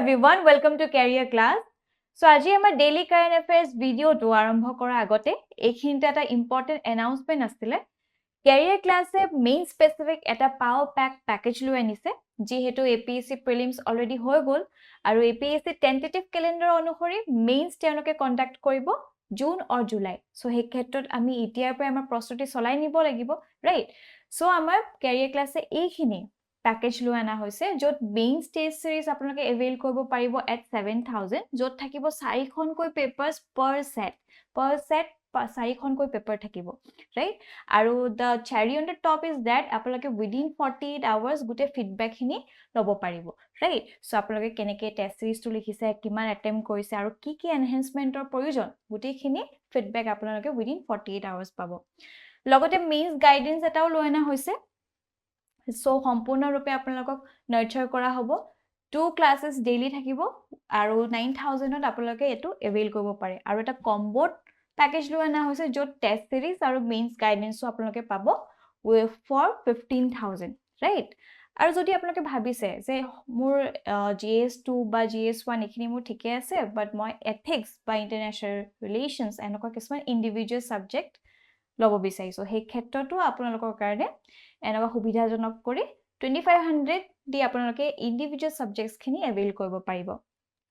everyone, welcome to Career Class. So আজি আমাৰ daily current affairs video to আৰম্ভ কৰা আগতে এইখিনিতে এটা important announcement আছিলে Career Class এ main specific এটা power pack package লৈ আনিছে যিহেতু APSC prelims already হৈ গল আৰু APSC tentative calendar অনুসৰি mains তেওঁলোকে conduct কৰিব জুন or জুলাই so সেই ক্ষেত্ৰত আমি এতিয়াৰ পৰা আমাৰ প্ৰস্তুতি চলাই নিব লাগিব right so আমাৰ Career Class এ এইখিনি package লৈ আনা হৈছে যত main stage series আপোনালোকে avail কৰিব পাৰিব at 7000 যত থাকিব 4খনকৈ papers per set 4খনকৈ paper থাকিব right আৰু the cherry on the top is that আপোনালোকে within 48 hours গুটে feedback খিনি লব পাৰিব right so আপোনালোকে কেনেকে test series টো লিখিছে কিমান attempt কৰিছে আৰু কি কি enhancementৰ প্ৰয়োজন গুটেখিনি feedback আপোনালোকে within 48 hours পাব লগতে means guidance এটাও লৈ আনা হৈছে so সম্পূৰ্ণ ৰূপে আপোনালোকক নাৰ্চাৰ কৰা হ'ব 2 classes daily থাকিব আৰু 9000 ত আপোনালোকে এটো avail কৰিব পাৰে আৰু এটা combo package লৈ আনা হৈছে যত test series আৰু means guidance আপোনালোকে পাব for 15000 right আৰু যদি আপোনালোকে ভাবিছে যে মোৰ GS2 বা GS1 এখিনি মোৰ ঠিকে আছে but মই ethics বা international relations এনেকুৱা কিছুমান individual subject লব বিচাৰিছো সেই ক্ষেত্ৰটো আপোনালোকৰ কাৰণে এনেকুৱা সুবিধাজনক কৰি 2500 দি আপোনালোকে ইন্ডিভিজুৱেল সাবজেক্টস খিনি avail কৰিব পাৰিব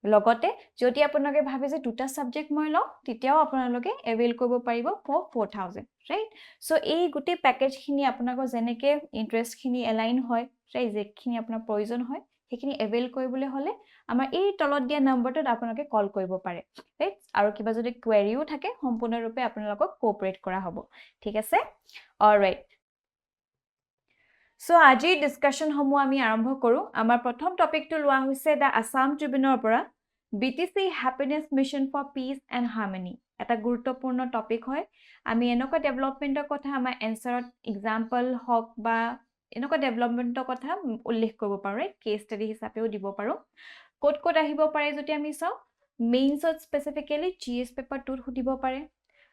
লগতে যদি আপোনালোকে ভাবে যে দুটা সাবজেক্ট মই লও তেতিয়াও আপোনালোকে avail কৰিব পাৰিব for 4000 right so এই গুটি প্যাকেজ খিনি আপোনালোকৰ জেনেকে ইন্টাৰেষ্ট খিনি এলাইন হয় right যেখিনি আপোনাৰ প্ৰয়োজন হয় সেইখিনি avail কৰিবলৈ হলে আমাৰ এই তলত দিয়া নম্বৰটোত আপোনালোকে কল কৰিব পাৰে right আৰু কিবা যদি কোৱেৰিও থাকে সম্পূৰ্ণৰূপে আপোনালোকক কোঅপাৰেট কৰা হ'ব ঠিক আছে অলৰাইট So আজি ডিসকাশন সমূহ আমি আৰম্ভ কৰো আমাৰ প্ৰথম টপিকটো লোৱা হৈছে দা আসাম ট্ৰিবিউনৰ পৰা BTC happiness mission for peace and harmony এটা গুৰুত্বপূৰ্ণ টপিক হয় আমি এনেকুৱা ডেভেলপমেন্টৰ কথা আমাৰ এনসাৰত এক্সাম্পল হক বা এনেকুৱা ডেভেলপমেন্টৰ কথা উল্লেখ কৰিব পাৰো কেস ষ্টাডি হিচাপেও দিব পাৰো কোড আহিব পাৰে যদি আমি চাও মেইনছত স্পেসিফিক্যালি জিএস পেপাৰ 2 সুধিব পাৰে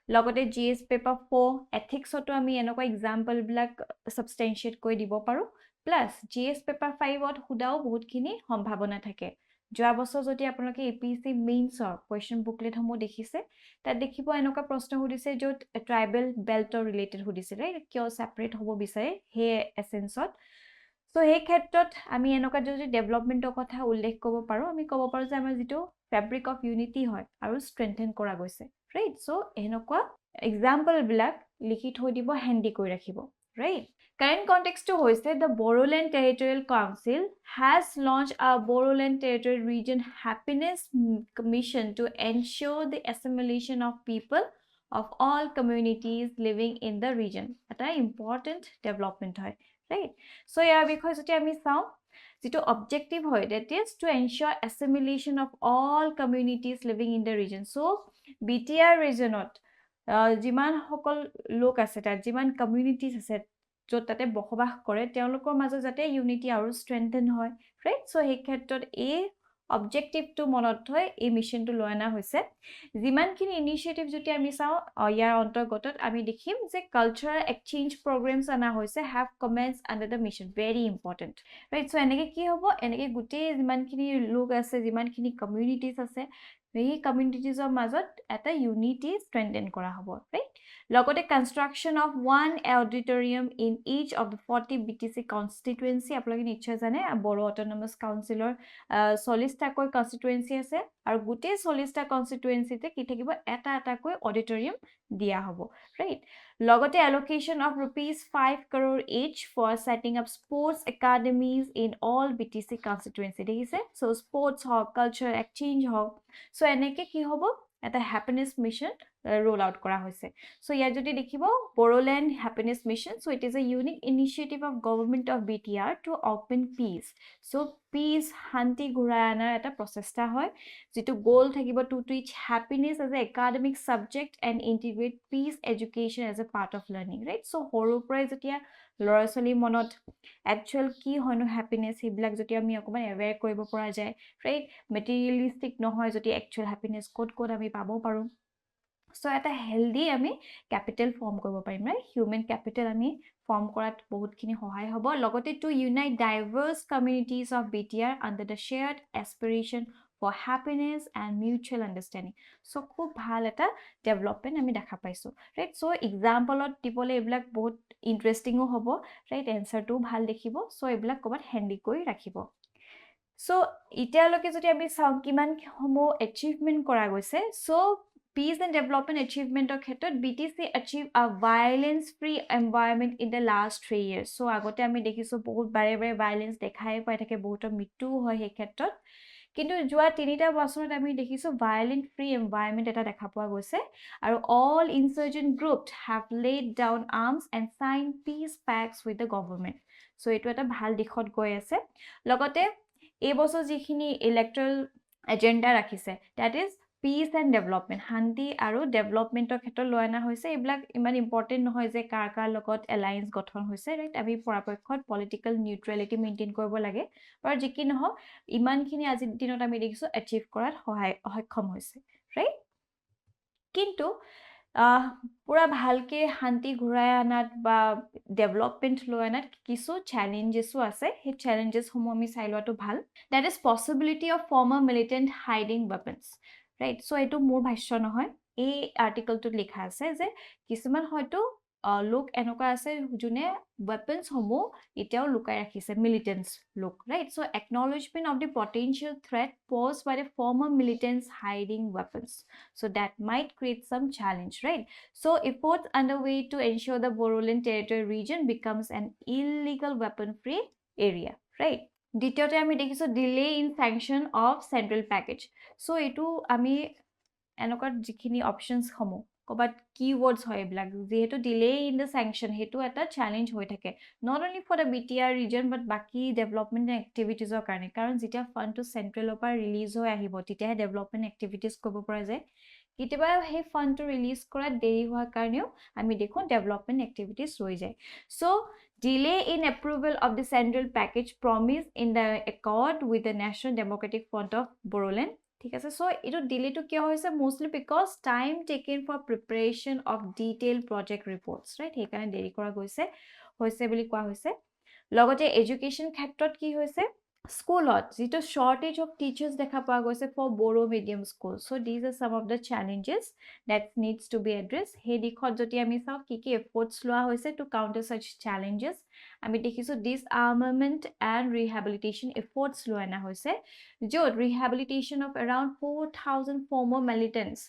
লগতে জিএস পেপাৰ 4 এথিক্সটো আমি এনেকুৱা এক্সাম্পল বিলাক সাবস্টেনশিয়েট কৰি দিব পাৰো প্লাস জিএস পেপাৰ 5 ত খুদাও বহুতখিনি সম্ভাৱনা থাকে যোৱা বছৰ যদি আপোনালোকে এপিএসসি মেইনছৰ কোৱেশ্চন বুকলেট সমূহ দেখিছে তাত দেখিব এনেকুৱা প্ৰশ্ন সুধিছে যত ট্ৰাইবেল বেল্টৰ ৰিলেটেড সুধিছে কিয় সেপাৰেট হ'ব বিচাৰে হে এসেন্সত সো এই ক্ষেত্ৰত আমি এনেকুৱা যদি ডেভেলপমেন্টৰ কথা উল্লেখ কৰিব পাৰো আমি ক'ব পাৰো যে আমাৰ যেটো ফেব্ৰিক অফ ইউনিটি হয় আৰু স্ট্ৰেংথেন কৰা গৈছে right so এনেকুৱা এক্সাম্পল বিলাক লিখি থৈ দিব হ্যান্ডি কৰি ৰাখিব right current context to hoise the Bodoland Territorial Council has launched a Bodoland Territorial Region Happiness Mission to ensure the assimilation of people of all communities living in the region এটা important development হয় right so ইয়াৰ বিষয়ে যদি আমি চাও যেটো objective হয় that is to ensure assimilation of all communities living in the region so BTR regionত যিমান সকল লোক আছে তাত যিমান কমিউনিটিজ আছে যত তাতে বসবাস কৰে তেওঁলোকৰ মাজত যাতে ইউনিটি আৰু স্ট্ৰেংথেন হয় ৰাইট সো এই ক্ষেত্ৰত এই অবজেক্টিভটো মনত থৈ এই মিশনটো লৈ আনা হৈছে যিমানখিনি ইনিশিয়েটিভ যদি আমি চাও ইয়াৰ অন্তৰ্গতত আমি দেখিম যে কালচাৰাল এক্সচেঞ্জ প্ৰগ্ৰামছ আনা হৈছে have comments under the mission very important right so এনেকে কি হ'ব এনেকে গুটেই যিমানখিনি লোক আছে যিমানখিনি কমিউনিটিজ আছে এই কমিউনিটিজৰ মাজত এটা ইউনিটি স্ট্ৰেংথেন কৰা হ'ব ৰাইট লগতে construction of one auditorium in each of the 40 BTC constituency আপোনালোকে নিশ্চয় জানে বড়ো অটোনমাস কাউন্সিলৰ 40টা কৈ কনস্টিটুৱেন্সি আছে আৰু গুটে 40টা কনস্টিটুৱেন্সিতে কি থাকিব এটা এটা কৈ অডিটৰিয়াম দিয়া হ'ব ৰাইট লগতে allocation of rupees 5 crore each for setting up sports academies in all BTC constituency দেখিছে so sports হক culture exchange হক so এনেকে কি হ'ব এটা হ্যাপিনেস মিশন roll out কৰা হৈছে so ইয়াত যদি দেখিব Bodoland happiness mission so it is a unique initiative of government of BTR to open peace so peace শান্তি ঘূৰাই আনাৰ এটা প্ৰচেষ্টা হয় যেটো গোল থাকিব to teach happiness as a academic subject and integrate peace education as a part of learning right so সৰুৰ পৰাই যেতিয়া লৰাছলি মনত actual কি হয়নো হ্যাপিনেস হিবিলাক যদি আমি অকমান aware কৰিব পৰা যায় right materialistic নহয় যদি actual happiness ক'ত আমি পাব পাৰো সো এটা হেলদি আমি ক্যাপিটেল ফৰ্ম কৰিব পাৰিম ৰাইট হিউমেন ক্যাপিটেল আমি ফৰ্ম কৰাত বহুতখিনি সহায় হ'ব লগতে to unite diverse communities of BTR under the shared aspiration for happiness and mutual understanding so খুব ভাল এটা ডেভেলপমেণ্ট আমি দেখা পাইছোঁ ৰাইট সো এক্সাম্পলত দিবলৈ এইবিলাক বহুত ইণ্টাৰেষ্টিঙো হ'ব ৰাইট এনচাৰটোও ভাল দেখিব সো এইবিলাক ক'ৰবাত হেণ্ডি কৰি ৰাখিব সো এতিয়ালৈকে যদি আমি চাওঁ কিমানসমূহ এচিভমেণ্ট কৰা গৈছে so Peace and Development Achievement ক্ষেত্ৰত BTC achieve a violence-free environment in the last 3 years. So আগতে আমি দেখিছোঁ বহুত বাৰে বাৰে violence দেখাই পাই থাকে বহুতৰ মৃত্যু হয় সেই ক্ষেত্ৰত কিন্তু যোৱা 3টা বছৰত আমি দেখিছোঁ violent free environment এটা দেখা পোৱা গৈছে আৰু all insurgent groups have laid down arms and signed peace pacts with the government. So এইটো এটা ভাল দিশত গৈ আছে লগতে এই বছৰ যিখিনি ইলেক্ট্ৰেল এজেন্ডা ৰাখিছে that is piece and development শান্তি আৰু ডেভেলপমেণ্টৰ ক্ষেত্ৰত লৈ অনা হৈছে এইবিলাক ইমান ইম্পৰ্টেণ্ট নহয় যে কাৰ লগত এলায়েন্স গঠন হৈছে ৰাইট আমি পৰাপক্ষত পলিটিকেল নিউট্ৰেলিটি মেইনটেইন কৰিব লাগে আৰু যি কি নহওক ইমানখিনি আজিৰ দিনত আমি দেখিছোঁ এচিভ কৰাত সক্ষম হৈছে ৰাইট কিন্তু পুৰা ভালকে শান্তি ঘূৰাই আনাত বা ডেভেলপমেণ্ট লৈ আনাত কিছু চেলেঞ্জেছো আছে সেই চেলেঞ্জেছসমূহ আমি চাই লোৱাটো ভাল that is possibility of former militant hiding weapons right so এইটো মোৰ ভাষ্য নহয় এই আৰ্টিকলটোত লিখা আছে যে কিছুমান হয়তো লোক এনেকুৱা আছে যোনে ৱেপনছসমূহ এতিয়াও লুকাই ৰাখিছে মিলিটেণ্টছ লোক right so acknowledgement of the potential threat posed by the former militants hiding weapons so that might create some challenge right so efforts underway to ensure the Bodoland territory region becomes an illegal weapon free area right দ্বিতীয়তে আমি দেখিছোঁ delay in sanction of central package so এইটো আমি এনেকুৱা যিখিনি অপশনছ সমূহ ক'বাত keywords হয় এইবিলাক যেহেতু delay in the sanction হেতু এটা চ্যালেঞ্জ হৈ থাকে not only for the BTR region but বাকি ডেভেলপমেন্ট এক্টিভিটিজৰ কাৰণে কাৰণ যেতিয়া ফান্ডটো চেন্ট্ৰেলৰ পৰা ৰিলিজ হৈ আহিব তেতিয়াহে ডেভেলপমেন্ট এক্টিভিটিজ কৰিব পৰা যায় কেতিয়াবা সেই ফান্ডটো ৰিলিজ কৰাত দেৰি হোৱাৰ কাৰণেও আমি দেখোঁ ডেভেলপমেন্ট এক্টিভিটিজ ৰৈ যায় so delay in approval of the central package promised in the accord with the National Democratic Front of Bodoland ঠিক আছে সো এইটো ডিলেটো কিয় হৈছে mostly because time taken for preparation of detail project reports right সেইকাৰণে দেৰি কৰা গৈছে বুলি কোৱা হৈছে লগতে এডুকেশ্যন ক্ষেত্ৰত কি হৈছে স্কুলত যিটো shortage of teachers দেখা পোৱা গৈছে for Bodo medium schools so these are some of the challenges that needs to be addressed সেই দিশত যদি আমি চাওঁ কি efforts লোৱা হৈছে to counter such challenges আমি দেখিছোঁ disarmament and rehabilitation efforts লোৱা আনা হৈছে য'ত rehabilitation of around 4,000 former militants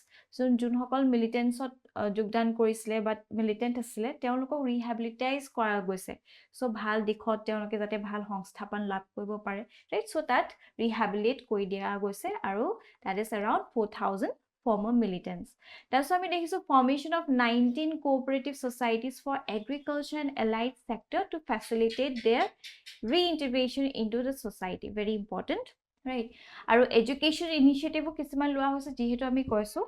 যোনসকল মিলিটেন্টছত যোগদান কৰিছিলে বা মিলিটেন্ট আছিলে তেওঁলোকক ৰিহেবিলিটাইজ কৰা গৈছে সো ভাল দিশত তেওঁলোকে যাতে ভাল সংস্থাপন লাভ কৰিব পাৰে right so that rehabilitate কৰি দিয়া গৈছে আৰু that is around 4,000 former militants that's why আমি দেখিছোঁ formation of 19 cooperative societies for agriculture and allied sector to facilitate their reintegration into the society very important right আৰু এডুকেশ্যন ইনিচিয়েটিভো কিছুমান লোৱা হৈছে যিহেতু আমি কৈছোঁ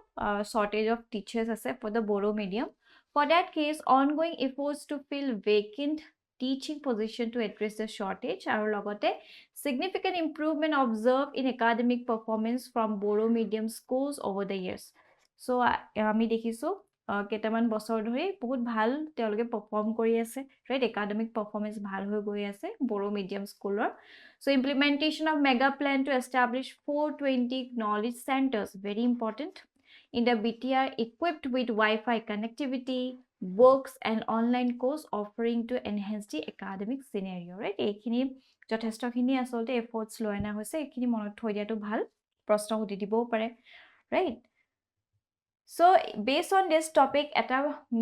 shortage of teachers আছে for the Bodo medium for that case ongoing efforts to fill vacant teaching position to address the shortage আৰু লগতে significant improvement observed in academic performance from Bodo medium schools over the years so আমি দেখিছোঁ কেইটামান বছৰ ধৰি বহুত ভাল তেওঁলোকে পাৰফৰ্ম কৰি আছে ৰাইট একাডেমিক পাৰফৰ্মেন্স ভাল হৈ গৈ আছে Bodo medium স্কুলৰ so implementation of mega plan to establish 420 knowledge centers very important in the BTR equipped with Wi-Fi connectivity books and online course offering to enhance the academic scenario right এইখিনি যথেষ্টখিনি আসলতে efforts লৈ আনা হৈছে এইখিনি মনত থৈ দিয়াটো ভাল প্ৰশ্ন সুধি দিবও পাৰে right so based on this topic eta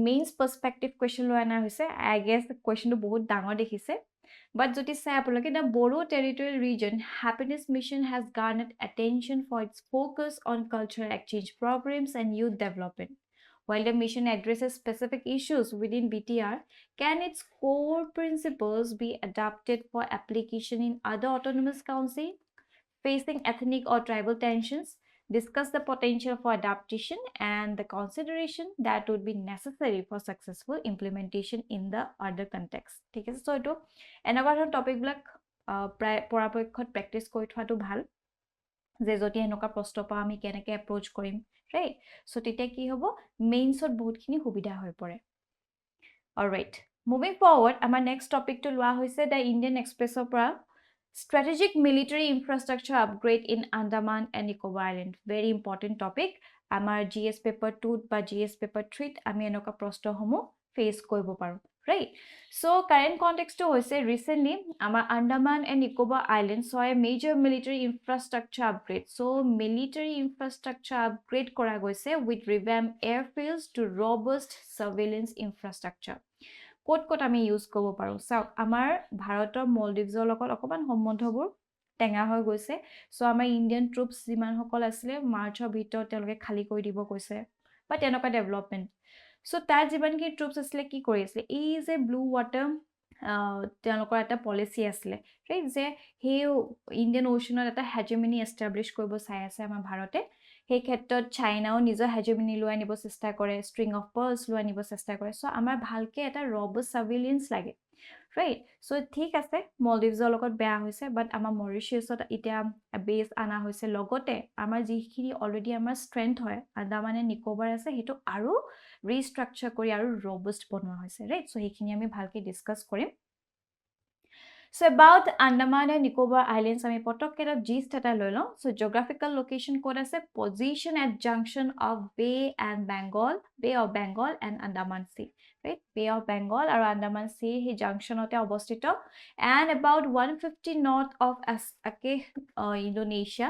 mains perspective question lo ana hoise I guess the question to bahut dangor dekhise but jodi sai apoloke the Bodo territorial region happiness mission has garnered attention for its focus on cultural exchange programs and youth development while the mission addresses specific issues within BTR can its core principles be adapted for application in other autonomous council facing ethnic or tribal tensions discuss the potential for adaptation and the consideration that would be necessary for successful implementation in the other context ঠিক আছে so এটো এনেকুৱা ধৰণৰ topic বিলাক পৰাপক্ষত practice কৰি থোৱাটো ভাল যে যদি এনেকুৱা প্ৰশ্ন পাওঁ আমি কেনেকৈ এপ্ৰোচ কৰিম right? So তেতিয়া কি হ'ব মেইনছত বহুতখিনি সুবিধা হৈ পৰে alright moving forward আমাৰ next topic to লোৱা হৈছে the Indian Expressৰ পৰা strategic military infrastructure upgrade in Andaman and Nicobar Island very important topic আমাৰ GS paper 2 বা GS paper 3 আমি এনেকুৱা প্ৰশ্নসমূহ face কৰিব পাৰো right so current context to hoise recently our Andaman and Nicobar Islands saw a major military infrastructure upgrade so military infrastructure upgrade kora goise with revamped airfields to robust surveillance infrastructure ক'ত আমি use কৰিব পাৰো চাওক আমাৰ ভাৰতৰ মলদ্বীপৰ লগত অকমান সম্বন্ধবোৰ টেঙা হৈ গৈছে সো আমাৰ ইন্ডিয়ান ট্ৰুপস যিমান সকল আছিল মাৰ্চৰ ভিতৰত তেওঁলোকে খালি কৰি দিব কৈছে বা তেনেকুৱা ডেভেলপমেন্ট সো তাৰ যিমান কি ট্ৰুপস আছিল কি কৰি আছিল এই যে ব্লু ওয়াটাৰ তেওঁলোকৰ এটা পলিসি আছিল ৰাইট যে হে ইন্ডিয়ান ওশনত এটা হেজেমনি এস্টাব্লিশ কৰিব চাই আছে আমাৰ ভাৰতে সেই ক্ষেত্ৰত চাইনাও নিজৰ হেজেমনি লৈ আনিব চেষ্টা কৰে ষ্ট্ৰিং অফ পাৰ্লছ লৈ আনিব চেষ্টা কৰে সো আমাৰ ভালকে এটা ৰবষ্ট সাৰ্ভেইলেন্স লাগে ৰাইট সো ঠিক আছে মলদ্বীপৰ লগত বেয়া হৈছে বাট আমাৰ মৰিশিয়াছত এতিয়া বেস আনা হৈছে লগতে আমাৰ যিখিনি অলৰেডি আমাৰ ষ্ট্ৰেংথ হয় আন্দামান এণ্ড নিকোবাৰ আছে হেতু আৰু ৰিস্ট্ৰাকচাৰ কৰি আৰু ৰবষ্ট বনোৱা হৈছে ৰাইট সো হেখিনি আমি ভালকে ডিসকাস কৰিম So about Andaman and Nicobar Islands, আমি পটককে gist এটা লৈ লওঁ so geographical location ক'ত আছে position at junction of Bay of Bengal and Andaman Sea right Bay of Bengal আৰু Andaman Sea হি junctionতে অৱস্থিত and about 150 north of Aceh Indonesia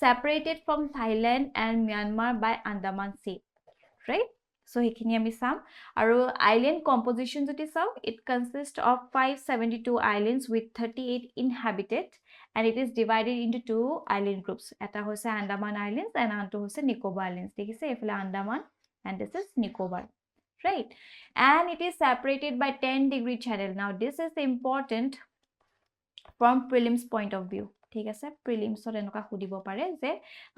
separated from Thailand and Myanmar by Andaman Sea right so hekhini ami sam aru island composition joti saw it consists of 572 islands with 38 inhabited and it is divided into two island groups eta hoise Andaman Islands and anto hoise Nicobar Islands dekhise efale Andaman and this is Nicobar right and it is separated by 10-degree channel now this is important from prelims point of view thik ase prelims or enoka hudibo pare je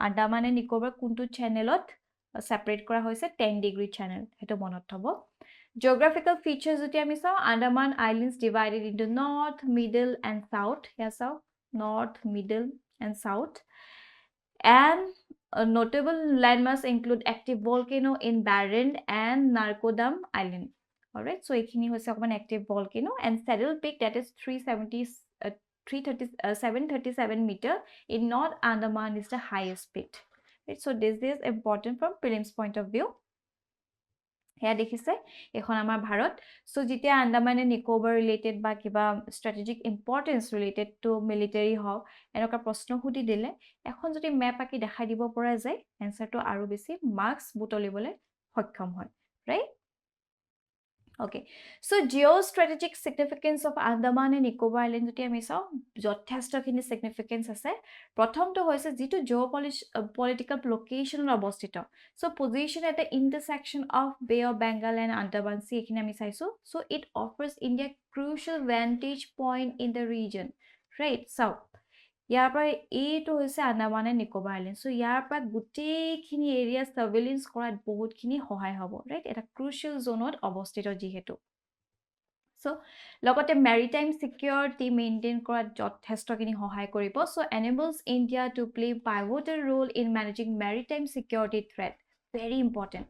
Andaman and Nicobar kuntu channelot separate kora hoise 10-degree channel heto monot thobo geographical features joti ami saw Andaman Islands divided into north middle and south yes so north middle and south and notable landmarks include active volcano in Barrend and Narkodam Island alright so ekhini hoise okman active volcano and Saddle Peak that is 737 meter in North Andaman is the highest peak right so this is important from prelims point of view হেয়া দেখিছে এখন আমাৰ Bharat so যেতিয়া Andaman and Nicobar related বা কিবা স্ট্ৰেটেজিক importance related to military হওক এনেকুৱা প্ৰশ্ন সুধি দিলে এখন যদি মেপ আকি দেখাই দিব পৰা যায় এনসাৰটো আৰু বেছি মাৰ্কস বুটলিবলৈ সক্ষম হয় right Okay, so geostrategic significance of Andaman and Nicobar Islands joti ami saw jotheshto khini significance ase prothom to hoise jitu geopolitical location obostito so position at the intersection of Bay of Bengal and Andaman Sea ekhini ami saisu so it offers India crucial vantage point in the region right so ইয়াৰ পৰা এইটো হৈছে Andaman and Nicobar island so ইয়াৰ পৰা গুটেইখিনি area সাৰ্ভেইলেন্স কৰাত বহুতখিনি সহায় হ'ব ৰাইট এটা ক্ৰুচিয়েল জোনত অৱস্থিত যিহেতু সো লগতে মেৰিটাইম সিকিউৰিটি মেইনটেইন কৰাত যথেষ্টখিনি সহায় কৰিব so enables India to play pivotal role in managing maritime security threat very important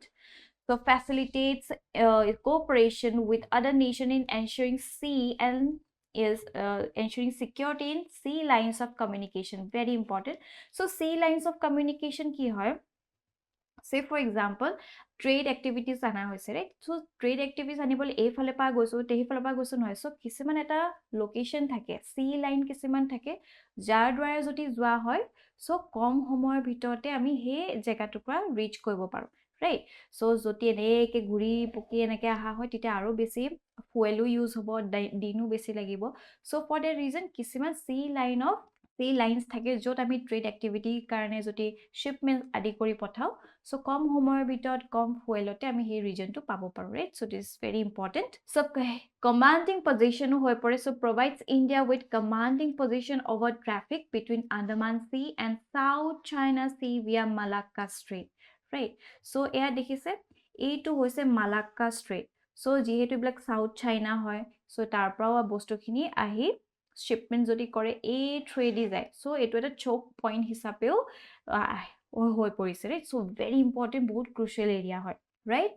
so facilitates cooperation with other nations in ensuring sea and is ensuring security in sea lines of communication very important so sea lines of communication ki hoy say for example trade activities ana hoise right so trade activities anibol ei phale pa goiso tehi phale pa goiso noy so kisiman eta location thake sea line kisiman thake jar dwara joti jua hoy so kom homoyr bhitorte ami he jega tukra reach koibo paru right so joti eneke guri poki eneke aha hoy tite aro besi fuel use hobo dinu besi lagibo so for that reason kisiman sea lines থাকে যত আমি trade activity কাৰণে যদি shipment আদি কৰি পঠাও so কম সময়ৰ ভিতৰত কম ফুয়েলতে আমি এই ৰিজনটো পাব পাৰো right so this very important so commanding position হৈ পৰে so provides India with commanding position over traffic between Andaman Sea and South China Sea via Malacca Strait right so এয়া দেখিছে এইটো হৈছে মালাক্কা ষ্ট্ৰেট সো যেহেতু block south China হয় so তাৰ পৰাও বস্তুখিনি আহি শিপমেন্ট যদি কৰে এই থ্ৰেডি যায় সো এটো এটা চোক পইণ্ট হিচাপেও হৈ পৰিছে, ৰাইট? চ' ভেৰি ইম্পৰ্টেণ্ট, বহুত ক্ৰুচিয়েল এৰিয়া হয়, right?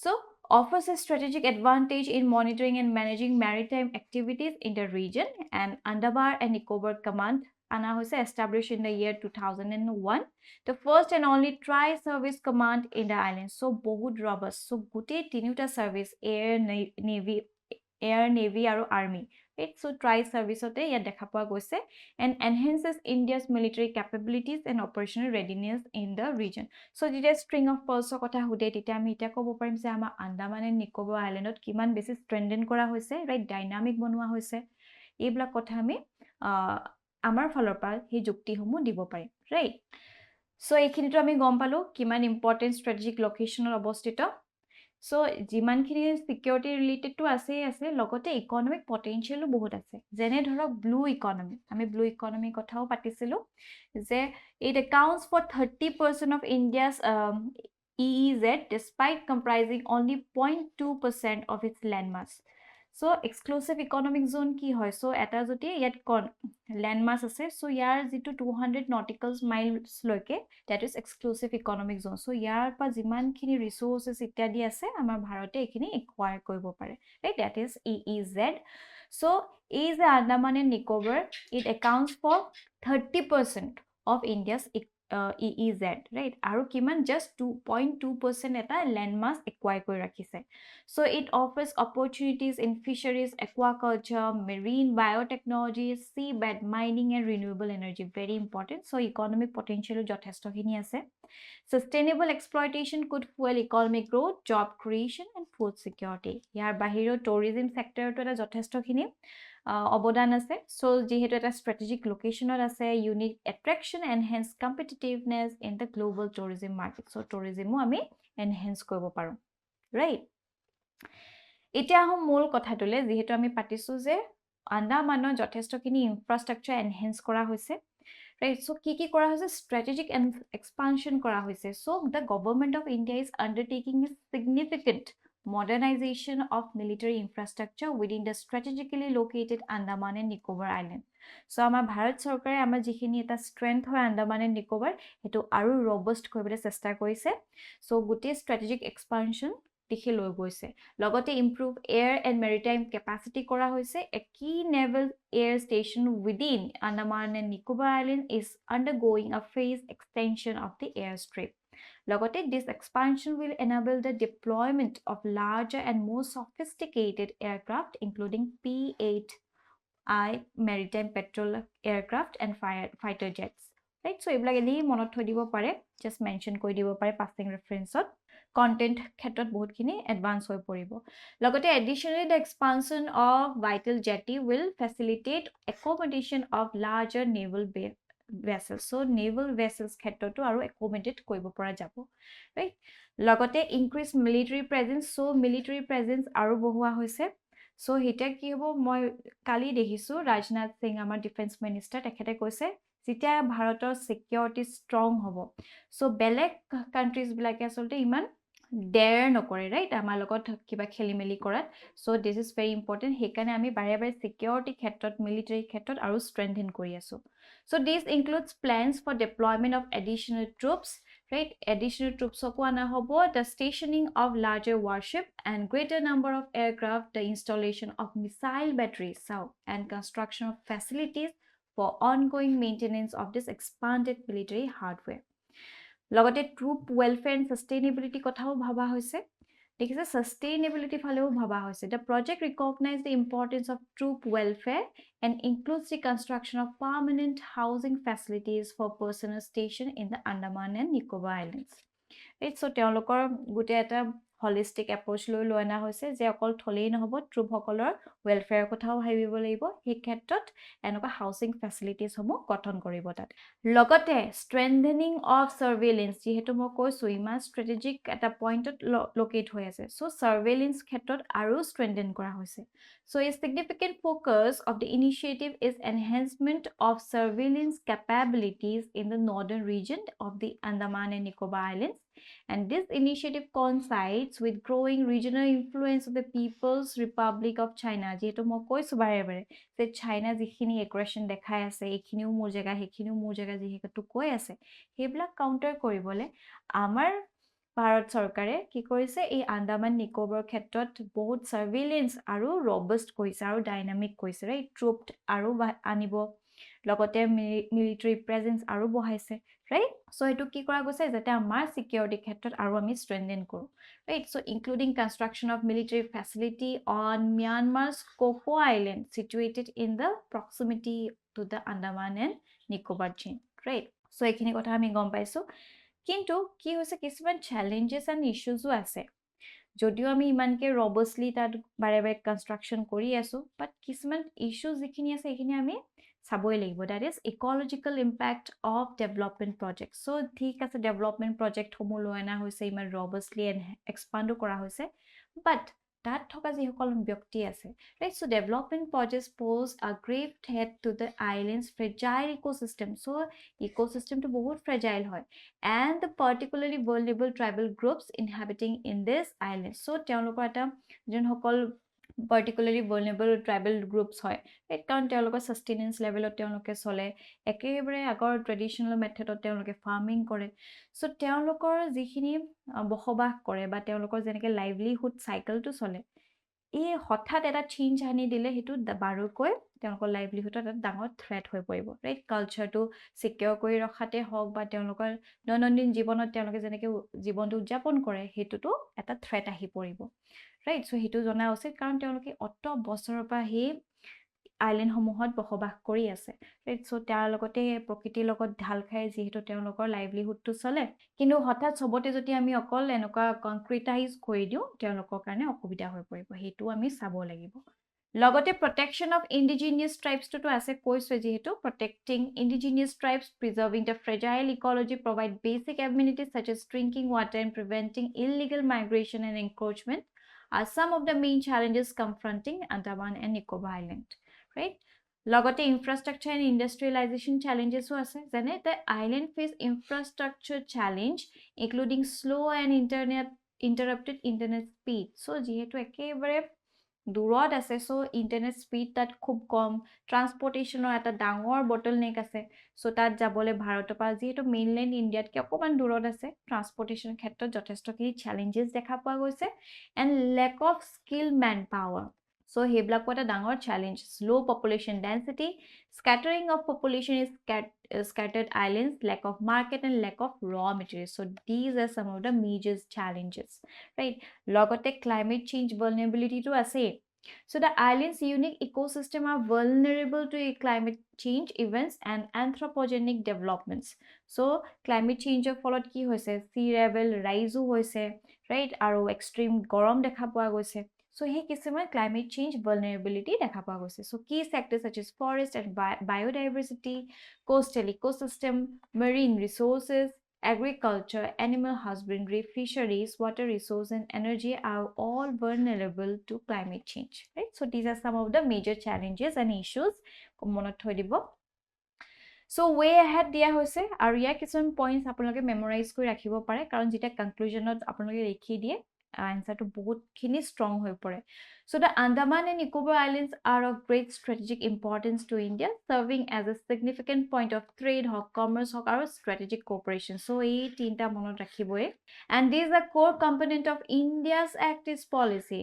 So' offers a strategic advantage in monitoring and managing maritime activities in the region, and Andaman and Nicobar Command ana hoise established in the year 2001, the first and only tri-service command in the island. So bahut robust. So gute tinuta service, air, navy aru army, right? So tri-service ote ya dekha poa goise, and enhances India's military capabilities and operational readiness in the region. So যেতিয়া string of pearls কথা হুদে তেতিয়া আমি এটা ক'ব পাৰিম যে আমাৰ Andaman and Nicobar আইলেণ্ডত কিমান বেছি ষ্ট্ৰেন্থেন কৰা হৈছে, ৰাইট? ডাইনামিক বনোৱা হৈছে। এইবিলাক কথা আমি আমাৰ ফালৰ পৰা সেই যুক্তিসমূহ দিব পাৰিম, ৰাইট? চ' এইখিনিতো আমি গম পালো কিমান ইম্পৰ্টেণ্ট ষ্ট্ৰেটেজিক লোকেশ্যনত অৱস্থিত। চ' যিমানখিনি ছিকিউৰিটি ৰিলেটেডটো আছেই আছে, লগতে ইকনমিক পটেঞ্চিয়েলো বহুত আছে। যেনে ধৰক ব্লু ইকনমি, আমি ব্লু ইকনমিৰ কথাও পাতিছিলোঁ যে it accounts for 30% of India's EEZ despite comprising only 0.2% of its landmass. So exclusive economic zone কি হয়? So এটা যদি ইয়াত landmass আছে, so ইয়াৰ যিটো 200 nautical miles লৈকে, that is exclusive economic zone. So ইয়াৰ পৰা যিমানখিনি resources ইত্যাদি আছে আমাৰ ভাৰতে এইখিনি acquire কৰিব পাৰে, right? That is EEZ. So is the Andaman and Nicobar, it accounts for 30% of India's EEZ, right? Aru kiman just 2.2% eta landmass acquire koi rakhise. So it offers opportunities in fisheries, aquaculture, marine biotechnology, seabed mining and renewable energy. Very important. So economic potential jothesto khini ase. Sustainable exploitation could fuel economic growth, job creation and food security. Yar bahiro tourism sector to eta jothesto khini অবদান আছে। So যেহেতু এটা strategic লোকেশ্যনত আছে, unique attraction, enhance competitiveness in the global tourism market. So টুৰিজিমো আমি enhance কৰিব পাৰোঁ, ৰাইট? এতিয়া আহোঁ মূল কথাটোলৈ। যিহেতু আমি পাতিছোঁ যে আন্দামানৰ যথেষ্টখিনি ইনফ্ৰাষ্ট্ৰাকচাৰ এনহেন্স কৰা হৈছে, ৰাইট? সো কি কৰা হৈছে? স্ট্ৰেটেজিক এক্সপানশ্যন কৰা হৈছে। So the government of India is undertaking A significant modernization of military infrastructure within the strategically located Andaman and Nicobar Island. So আমাৰ ভাৰত চৰকাৰে আমাৰ যিখিনি এটা strength হয় আন্দামান এণ্ড নিকোবাৰ, সেইটো আৰু robust কৰিবলৈ চেষ্টা কৰিছে। So গোটেই strategic expansion দিশে লৈ গৈছে। লগতে improve air and maritime capacity কৰা হৈছে। A key naval air station within Andaman and Nicobar Island is undergoing a phase extension of the airstrip. Logote, this expansion will enable the deployment of larger and more sophisticated aircraft, including P-8I maritime patrol aircraft and fighter jets. Right? So, if like any monotony just mention koi dibo pare passing reference on content khetot bahut kini advance hoy poribo. Logote, additionally, the expansion of vital jetty will facilitate accommodation of larger naval vessels. So naval vessels khetroto aru accommodate koibo pora jabo, right? Logote increase military presence. So military presence aru bohua hoise. So hita ki hobo, moi kali dehisu Rajnath Singh amar defense minister tekhete koise যেতিয়া ভাৰতৰ security strong হ'ব, so বেলেগ countries বিলাকে আসলতে ইমান dare নকৰে, right? আমাৰ লগত কিবা খেলি মেলি কৰাত। So this is very important. সেইকাৰণে আমি বাৰে বাৰে সিকিউৰিটি ক্ষেত্ৰত, মিলিটাৰী ক্ষেত্ৰত আৰু ষ্ট্ৰেংথেন কৰি আছো। So this includes plans for deployment of additional troops, right? Additional troops ana hobo, the stationing of larger warship and greater number of aircraft, the installation of missile batteries, and construction of facilities for ongoing maintenance of this expanded military hardware. Logote troop welfare and sustainability kothao bhaba hoise. Dekhise sustainability phaleo bhaba hoise. The project recognizes the importance of troop welfare and includes the construction of permanent housing facilities for personnel stationed in the Andaman and Nicobar Islands. Right? So, teolokor gute eta holistic approach lo ana hoise je okol tholei nohobo, troop hokolor welfare kothao bhabibo lagibo, he khetrot enoka housing facilities homo gothon koribo tat. Logote strengthening of surveillance, jehetu mo koisu ima strategic eta point locate hoy ase. So surveillance khetrot aru strengthen kora hoise. So a significant focus of the initiative is enhancement of surveillance capabilities in the northern region of the Andaman and Nicobar Islands. And this initiative coincides states with growing regional influence of the People's Republic of China. যেহেতু মই কৈছো বাৰে বাৰে যে China যিখিনি এগ্ৰেছন দেখাই আছে এইখিনিও মোৰ জেগা সেইখিনিও মোৰ জেগা যিহেতু কৈ আছে সেইবিলাক কাউণ্টাৰ কৰিবলৈ আমাৰ ভাৰত চৰকাৰে কি কৰিছে এই আন্দামান নিকোবৰ ক্ষেত্ৰত বহুত সাৰ্ভিলেন্স আৰু ৰবষ্ট কৰিছে আৰু ডাইনামিক কৰিছে ৰাইট ট্ৰুপ আৰু আনিব লগতে মিলিটাৰী প্ৰেজেন্স আৰু বঢ়াইছে right so etu ki kora goise jate amar security khetrot aru ami strengthen koru right so including construction of military facility on Myanmar's Coco Island situated in the proximity to the Andaman and Nicobar chain right so ekhini kotha ami gom paisu kintu ki hoise kisman challenges and issues o ase যদিও আমি ইমানকে ৰবষ্টলি তাত বাৰে বাৰে construction কৰি আছো বাট কিছুমান issues যিখিনি আছে এইখিনি আমি চাবই লাগিব that is ecological impact of development project so ঠিক আছে ডেভেলপমেন্ট প্ৰজেক্ট সমূহ লৈ অনা হৈছে ইমান ৰবষ্টলি এক্সপান্ডো কৰা হৈছে বাট তাত থকা যিসকল ব্যক্তি আছে right so development projects pose a grave threat to the islands fragile ecosystem so ইকোসিস্টেমটো বহুত ফ্ৰেজাইল হয় and the particularly vulnerable tribal groups inhabiting in this island so তেওঁলোকৰ এটা যোনসকল particularly vulnerable tribal groups হয় right কাৰণ তেওঁলোকৰ sustenance levelত তেওঁলোকে চলে একেবাৰে আগৰ ট্ৰেডিশনাল মেথডত তেওঁলোকে ফাৰ্মিং কৰে so তেওঁলোকৰ যিখিনি বসবাস কৰে বা তেওঁলোকৰ যেনেকে লাইভলিহুড সাইকেলটো চলে এই হঠাৎ এটা চেঞ্জ আনি দিলে হেতু বাৰুকৈ তেওঁলোকৰ লাইভলিহুডত এটা ডাঙৰ থ্ৰেট হৈ পৰিব ৰাইট কালচাৰটো সিকিউৰ কৰি ৰখাতে হওক বা তেওঁলোকৰ দৈনন্দিন জীৱনত তেওঁলোকে যেনেকে জীৱনটো উদযাপন কৰে হেতুটো এটা থ্ৰেট আহি পৰিব ৰাইট সো হেতু জনা উচিত কাৰণ তেওঁলোকে অত বছৰৰ পৰা হে আইল্যান্ড সমূহত বসবাস কৰি আছে ৰাইট সো তাৰ লগতে প্ৰকৃতিৰ লগত ঢাল খাই যিহেতু তেওঁলোকৰ লাইভলিহুডটো চলে কিন্তু হঠাৎ সবতে যদি আমি অকল এনেকুৱা কনক্ৰিটাইজ কৰি দিও তেওঁলোকৰ কাৰণে অসুবিধা হৈ পৰিব হেতু আমি চাব লাগিব লগতে protection of indigenous tribes to আছে কৈছে যেহেতু protecting indigenous tribes preserving the fragile ecology provide basic amenities such as drinking water and preventing illegal migration and encroachment are some of the main challenges confronting Andaman and Nicobar Island right লগতে infrastructure and industrialization challenges আছে যেনে the island face infrastructure challenge including slow and interrupted internet speed so যেহেতু একেবাৰে দূৰত আছে so internet speed তাত খুব কম ট্ৰান্সপোৰ্টেশনৰ এটা ডাঙৰ বটলনেক আছে সো তাত যাবলৈ ভাৰতৰ পৰা যেহেতু মেইনল্যান্ড ইণ্ডিয়াত কি অকমান দূৰত আছে ট্ৰান্সপোৰ্টেশন ক্ষেত্ৰত যথেষ্টখিনি চ্যালেঞ্জেস দেখা পোৱা গৈছে and lack of skill man power so hebla ko eta dangor challenge low population density scattering of population is scattered islands lack of market and lack of raw materials so these are some of the major challenges right logote climate change vulnerability to ase so the islands unique ecosystem are vulnerable to climate change events and anthropogenic developments so climate change er folot ki hoise sea level rise hoise right aro extreme gorom dekha poa goise so he kisama climate change vulnerability dekha poa goise so key sectors such as forest and biodiversity coastal ecosystem marine resources agriculture animal husbandry fisheries water resource and energy are all vulnerable to climate change right so these are some of the major challenges and issues monot thoi dibo so way ahead dia hoise aru ya kisam points apnaloke memorize kori rakhibo pare karon jeta conclusion ot apnaloke likhi die answer to bahut khini strong hoy pore so the Andaman and Nicobar Islands are of great strategic importance to India serving as a significant point of trade or commerce or strategic cooperation so ei tinta monot rakhiboe and these are core component of India's Act East policy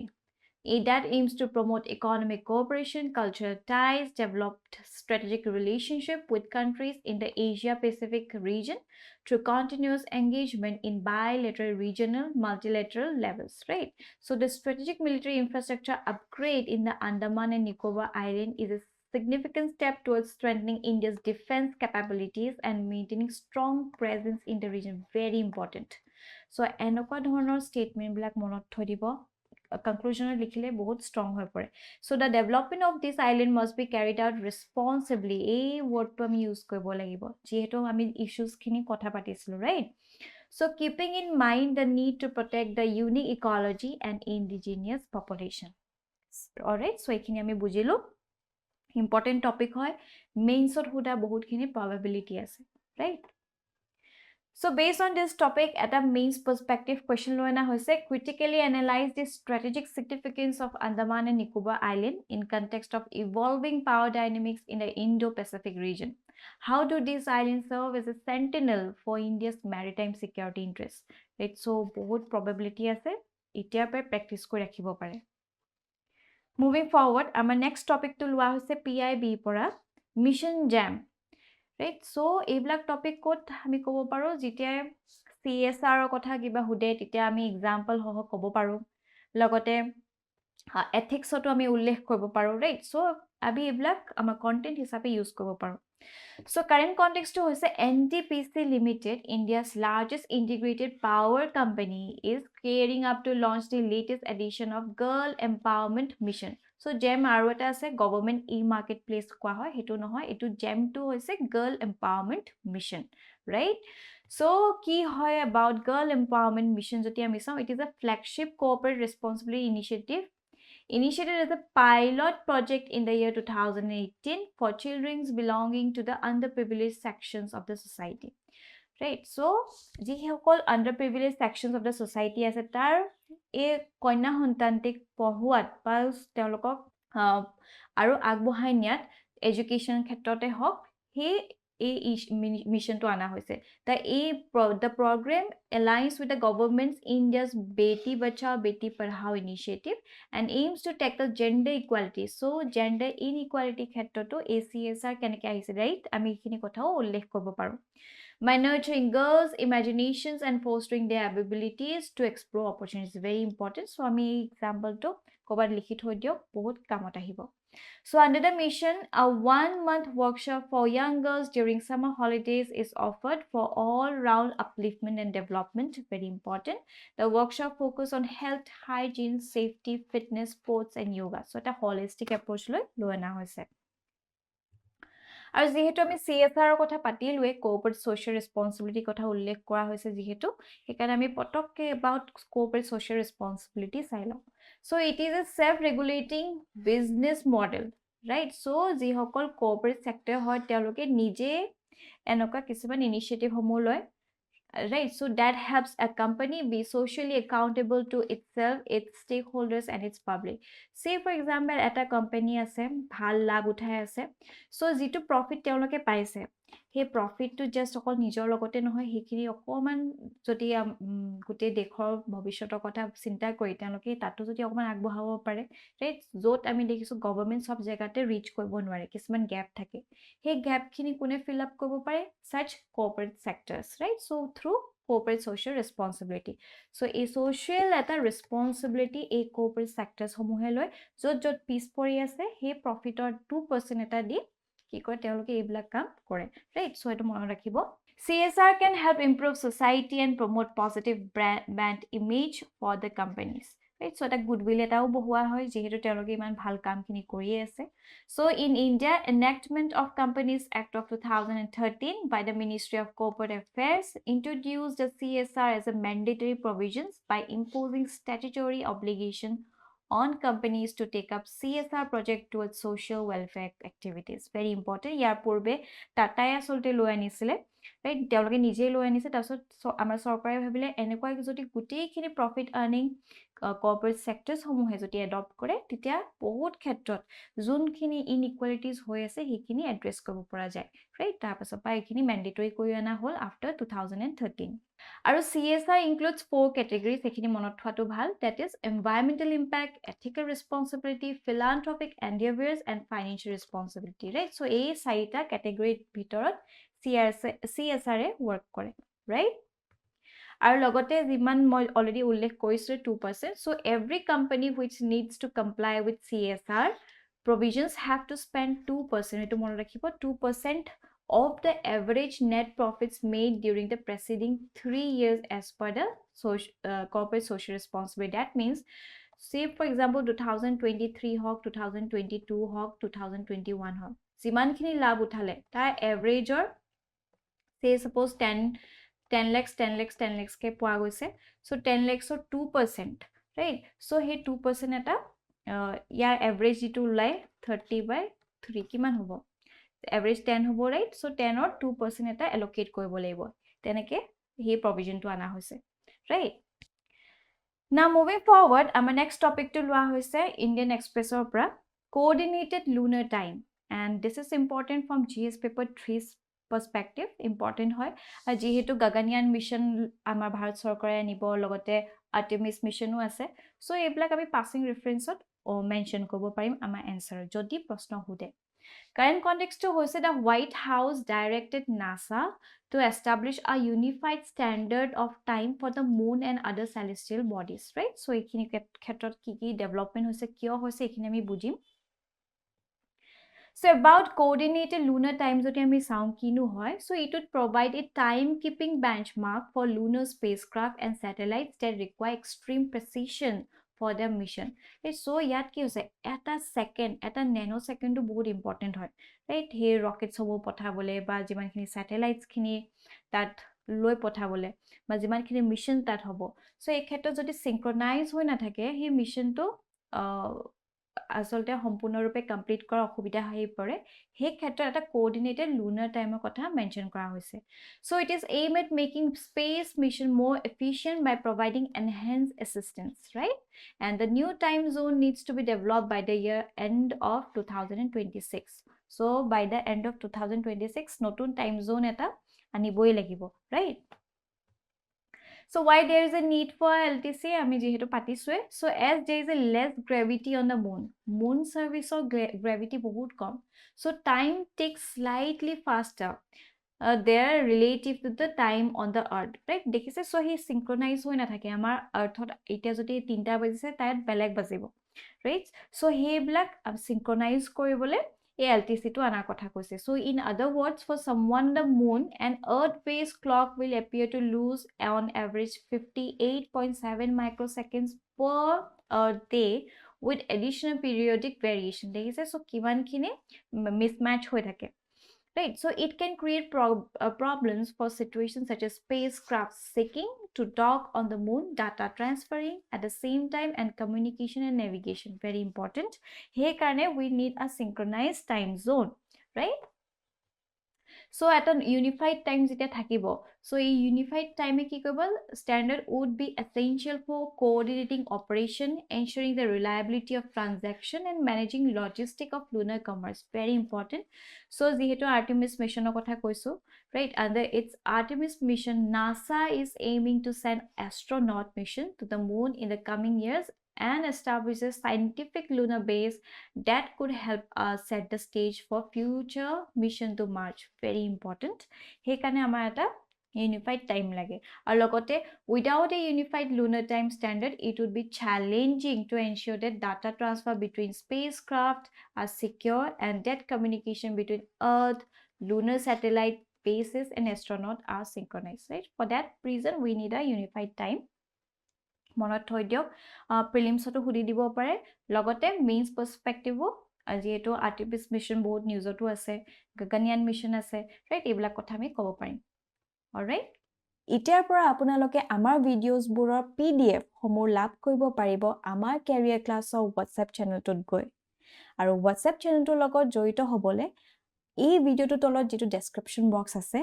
that aims to promote economic cooperation, cultural ties, developed strategic relationship with countries in the Asia-Pacific region through continuous engagement in bilateral, regional, multilateral levels, right? So the strategic military infrastructure upgrade in the Andaman and Nicobar Island is a significant step towards strengthening India's defense capabilities and maintaining strong presence in the region. Very important. So enokwa dhoroner statement bilak monot thoi dibo conclusion likhile bahut strong hoy pore so the development of this island must be carried out responsibly a word to ami use koribo lagibo jehetu ami issues khini kotha patisilu right so keeping in mind the need to protect the unique ecology and indigenous population all right so ekhini ami bujilu important topic hoy mains ot huda bahut khini probability ase right So based on this topic, at a mains perspective question loena hoise, critically analyze the strategic significance of Andaman and Nicobar Island in context of evolving power dynamics in the Indo-Pacific region. How do these islands serve as a sentinel for India's maritime security interests? Right, so both probability ase etia par practice kori rakhibo pare. Moving forward, our next topic to lua hoise PIB pora mission jam. Right, so এইবিলাক topic ক'ত আমি ক'ব পাৰো যেতিয়া CSR কথা কিবা হুদে তেতিয়া আমি এক্সাম্পল সহ ক'ব পাৰো লগতে এথিক্সটো আমি উল্লেখ কৰিব পাৰো ৰাইট সো আমি এইবিলাক আমাৰ কন্টেন্ট হিচাপে ইউজ কৰিব পাৰো So current context to hoise NTPC Limited, India's largest integrated power company, is gearing up to launch the latest edition of Girl Empowerment Mission. So GEM aru eta ase government e-marketplace kwa hoy hetu nohoy etu GEM to hoise Girl Empowerment Mission, right? So ki hoy about Girl Empowerment Mission joti ami saw, it is a flagship corporate responsibility initiative initiated as a pilot project in the year 2018 for children belonging to the underprivileged sections of the society. Right, so ji hokol underprivileged sections of the society as a tar e koina hontantik pohuat pa telokok aru agbohai niat education khetrote hok he mission to ana hoise the program aligns with the government's India's Beti Bachao Beti Padhao initiative and aims to tackle gender equality. So gender inequality khetroto ACSR keneke ahise, right? Ami ekhini kothao ullekh korbo paro. By nurturing girls' imaginations and fostering their abilities to explore opportunities, very important. So ami example to kobar likhi thoi dio bahut kamot ahibo. So under the mission, a 1-month workshop for young girls during summer holidays is offered for all-round upliftment and development, very important. The workshop focus on health, hygiene, safety, fitness, sports and yoga. So it's a holistic approach lo ana hoise. আৰু যেহেতু আমি CSR কথা পাতিলুৱে corporate social responsibility কথা উল্লেখ কৰা হৈছে যেহেতু সেইকাৰণে আমি পটককে about corporate social responsibility চাই লওঁ so it is a self regulating business model right so যি সকল corporate sector হয় তেওঁলোকে নিজে এনেকুৱা কিছুমান initiative সমূহ লয় right so that helps a company be socially accountable to itself, its stakeholders and its public. Say for example at a company ase bhal labh uthai ase so jitu profit teoloke paise he profit to just okol nijor logote nohoy hekhini okoman jodi gute dekhor bhabishyotor kotha chinta kori teoloke tatu jodi okoman agbohabo pare right jot ami dekhisu government sob jagate reach koribo nware kisman gap thake he gap khini kune fill up koribo pare such corporate sectors right so through corporate social responsibility so a social eta responsibility a corporate sectors homuhe loy jot piece pori ase he profit or 2% eta di ki kore teoloke ebla kam kore right so eto mon rakhibo CSR can help improve society and promote positive brand image for the companies right so eta goodwill etao bohua hoy jehetu teoloke iman bhal kam khini koriye ase so in India enactment of Companies Act of 2013 by the Ministry of Corporate Affairs introduced the CSR as a mandatory provisions by imposing statutory obligation on companies to take up CSR project towards social welfare activities very important yar purbe tata asolte loi anisile right teoloke nije loi anise tasot amar sarkare bhabile enekwa jodi gutei khini profit earning corporate sectors homuhe jodi adopt kore titia bahut khetrot jun khini inequalities hoy ase hekini address kobo pora jay right tar paso pa ekhini mandatory koi ana hol after 2013 aru CSR includes 4 categories ekhini monot thwatu bhal that is environmental impact ethical responsibility philanthropic endeavors and financial responsibility right so ei saita category bhitorot CSR e work kore right আৰু লগতে যিমান মই already উল্লেখ কৰিছো 2% so every company which needs to comply with CSR provisions have to spend 2% etu mon rakhibo 2% of the average net profits made during the preceding 3 years as per the corporate social responsibility that means say for example 2023 hok 2022 hok 2021 hok jiman khini labh uthale ta average or say suppose 10 lakhs ke poa goise so 10 lakhs or 2% right so he 2% eta ya average jitu lai 30/3 kiman hobo average 10 hobo right so 10 or 2% eta allocate koribo laibo teneke সেই প্ৰভিজনটো আনা হৈছে right Now moving forward, our next topic to loa hoise Indian Express opera coordinated lunar time, and this is important from GS paper 3's perspective. Important hoy jehetu Gaganyaan mission amar Bharat sarkare anibo logote Artemis mission o ase, so eblak ami passing reference ot mention kobo parim amar answer jodi proshno hude. Current context to hoise the White House directed NASA to establish a unified standard of time for the moon and other celestial bodies, right? So ekhini khetrot ki development hoise kyo hoise ekhini ami bujim. So about coordinated lunar time jodi ami saum kinu hoy, so it would provide a timekeeping benchmark for lunar spacecraft and satellites that require extreme precision for their mission. Right? So yat ki hoise eta second, eta nanosecond to bahut important hoy, right? He rockets hobo pothabole ba jiman khini satellites khini tat loi pothabole ba jiman khini mission tat hobo, so ei kheto jodi synchronize hoi na thake he mission to আসলতে সম্পূৰ্ণৰূপে complete কৰা অসুবিধা হৈ পৰে, সেই ক্ষেত্ৰত এটা কোঅৰ্ডিনেটেড lunar টাইমৰ কথা মেনশ্যন কৰা হৈছে. So it is aimed at making space mission more efficient by providing enhanced assistance, right? And the new time zone needs to be developed by the year end of 2026. So by the end of 2026 নতুন time zone এটা আনিবই লাগিব, right? So why there is a need for LTC? আমি যেহেতু পাতিছোৱে, so as there is a less gravity on the moon surface or gravity বহুত কম, so time takes slightly faster there relative to the time on the earth, right? দেখিছে, so he synchronize হৈ নাথাকে আমাৰ earthত এতিয়া যদি 3টা বাজিছে তাত বেলেগ বাজিব, right? So হেবিলাক synchronize কৰিবলে এই LTC to আনাৰ কথা কৈছে. So in other words, for someone the moon, an earth-based clock will appear to lose on average 58.7 microseconds per day with additional periodic variation. দেখিছে, so কিমান খিনি mismatch হৈ থাকে, right? So it can create problems for situations such as spacecraft seeking to dock on the moon, data transferring at the same time, and communication and navigation. Very important. Hey karne we need a synchronized time zone, right? So at a unified time jeta thakibo, so a unified time equable standard would be essential for coordinating operation, ensuring the reliability of transaction, and managing logistic of lunar commerce. Very important. So jehetu Artemis mission kotha koisu, right? Under its Artemis mission, NASA is aiming to send astronaut mission to the moon in the coming years and establish a scientific lunar base that could help us set the stage for future mission to Mars. Very important. He kane amar eta unified time lage, aru logote without a unified lunar time standard it would be challenging to ensure that data transfer between spacecraft are secure and that communication between earth, lunar satellite bases, and astronauts are synchronized, right? For that reason we need a unified time. মনত থৈ দিয়ক, প্ৰিলিমছতো সুধি দিব পাৰে, লগতে mains পাৰ্সপেক্টিভো যেহেতু Artemis mission বহুত নিউজতো আছে, গগনয়ান মিশন আছে, ৰাইট? এইবিলাক কথা আমি ক'ব পাৰিম, অলৰাইট? এতিয়াৰ পৰা আপোনালোকে আমাৰ ভিডিঅ'ছবোৰৰ PDF সমূহ লাভ কৰিব পাৰিব আমাৰ কেৰিয়াৰ ক্লাছৰ হোৱাটছএপ চেনেলটোত গৈ, আৰু হোৱাটছএপ চেনেলটোৰ লগত জড়িত হ'বলৈ এই ভিডিঅ'টোৰ তলত যিটো ডেছক্ৰিপশ্যন বক্স আছে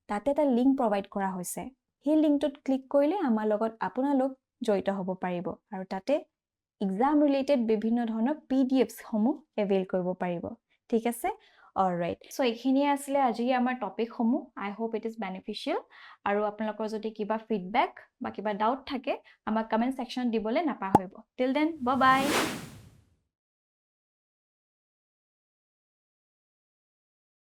তাতে এটা লিংক প্ৰভাইড কৰা হৈছে, সেই লিংকটোত ক্লিক কৰিলে আমাৰ লগত আপোনালোক জড়িত হ'ব পাৰিব, আৰু তাতে এক্সাম ৰিলেটেড বিভিন্ন ধৰণৰ PDFs সমূহ এভেইল কৰিব পাৰিব, ঠিক আছে? অলৰাইট, সো এইখিনিয়ে আছিলে আজি আমাৰ টপিক সমূহ. আই হোপ ইট ইজ বেনিফিচিয়েল, আৰু আপোনালোকৰ যদি কিবা ফিডবেক বা কিবা ডাউট থাকে আমাক কমেণ্ট সেকশ্যনত দিবলৈ নাপাহৰিব. Till then, bye bye.